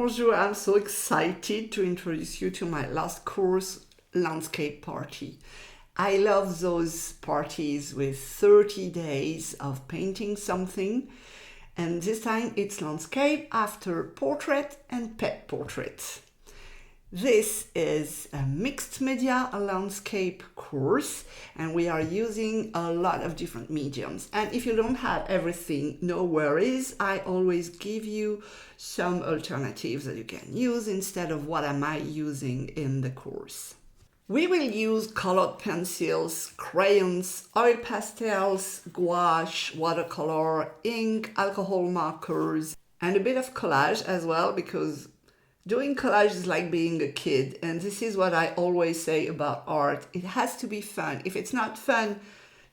Bonjour, I'm so excited to introduce you to my last course, Landscape Party. I love those parties with 30 days of painting something, and this time it's landscape after portrait and pet portrait. This is a mixed media landscape course, and we are using a lot of different mediums. And if you don't have everything, no worries. I always give you some alternatives that you can use instead of what am I using in the course. We will use colored pencils, crayons, oil pastels, gouache, watercolor, ink, alcohol markers, and a bit of collage as well, because doing collage is like being a kid, and this is what I always say about art. It has to be fun. If it's not fun,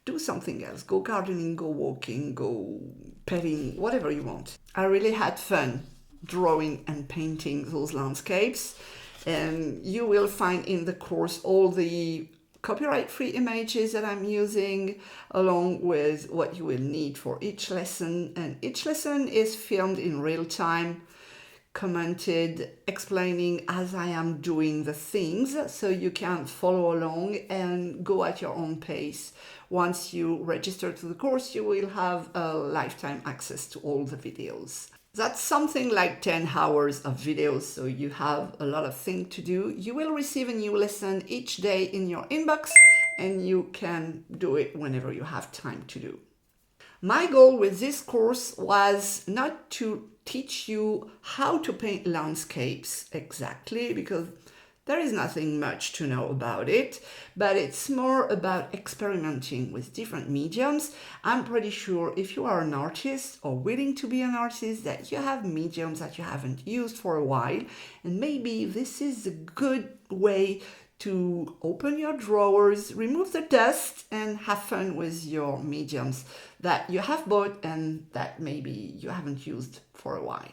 do something else. Go gardening, go walking, go petting, whatever you want. I really had fun drawing and painting those landscapes, and you will find in the course all the copyright-free images that I'm using, along with what you will need for each lesson. And each lesson is filmed in real time, commented, explaining as I am doing the things, so you can follow along and go at your own pace. Once you register to the course, you will have a lifetime access to all the videos. That's something like 10 hours of videos, so you have a lot of things to do. You will receive a new lesson each day in your inbox, and you can do it whenever you have time to do. My goal with this course was not to teach you how to paint landscapes exactly, because there is nothing much to know about it, but it's more about experimenting with different mediums. I'm pretty sure if you are an artist or willing to be an artist, that you have mediums that you haven't used for a while, and maybe this is a good way to open your drawers, remove the dust, and have fun with your mediums that you have bought and that maybe you haven't used for a while.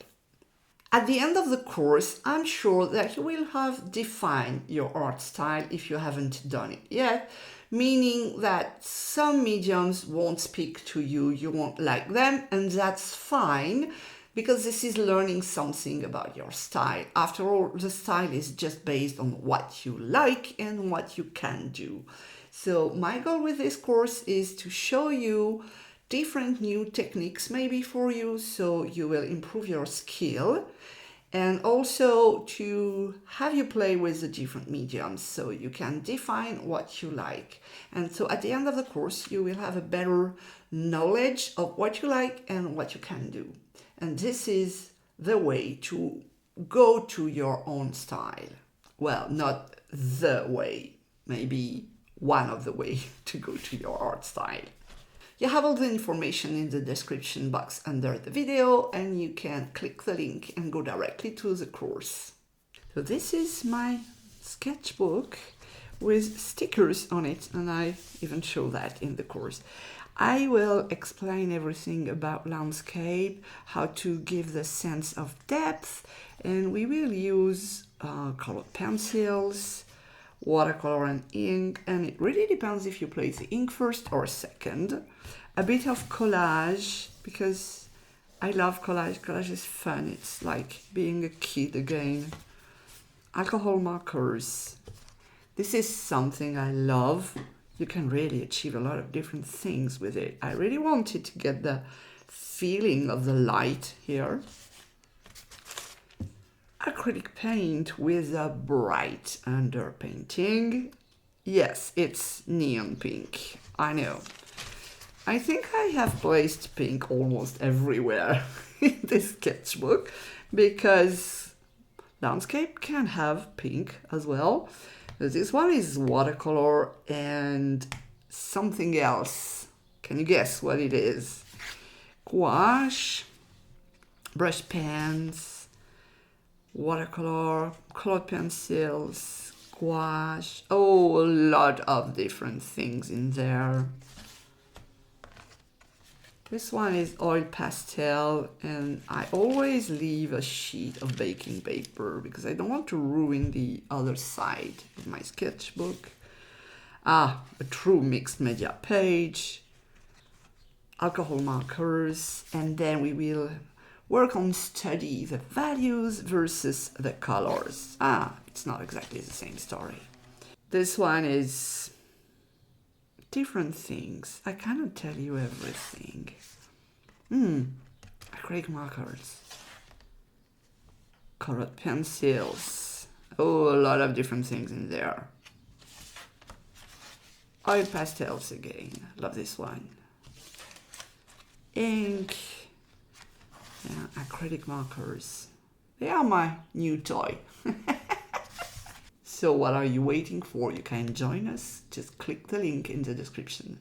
At the end of the course, I'm sure that you will have defined your art style if you haven't done it yet, meaning that some mediums won't speak to you, you won't like them, and that's fine, because this is learning something about your style. After all, the style is just based on what you like and what you can do. So my goal with this course is to show you different new techniques maybe for you, so you will improve your skill, and also to have you play with the different mediums so you can define what you like. And so at the end of the course, you will have a better knowledge of what you like and what you can do. And this is the way to go to your own style. Well, not the way, maybe one of the way to go to your art style. You have all the information in the description box under the video, and you can click the link and go directly to the course. So this is my sketchbook with stickers on it, and I even show that in the course. I will explain everything about landscape, how to give the sense of depth, and we will use colored pencils, watercolor and ink, and it really depends if you place the ink first or second. A bit of collage, because I love collage. Collage is fun. It's like being a kid again. Alcohol markers. This is something I love. You can really achieve a lot of different things with it. I really wanted to get the feeling of the light here. Acrylic paint with a bright underpainting. Yes, it's neon pink. I know. I think I have placed pink almost everywhere in this sketchbook, because landscape can have pink as well. This one is watercolor and something else. Can you guess what it is? Gouache, brush pens, watercolor, colored pencils, gouache. Oh, a lot of different things in there. This one is oil pastel, and I always leave a sheet of baking paper because I don't want to ruin the other side of my sketchbook. A true mixed media page, alcohol markers, and then we will work on study the values versus the colors. It's not exactly the same story. This one is different things. I cannot tell you everything. Acrylic markers, colored pencils. Oh, a lot of different things in there. Oil pastels again. Love this one. Ink. Yeah, acrylic markers. They are my new toy. So what are you waiting for? You can join us. Just click the link in the description.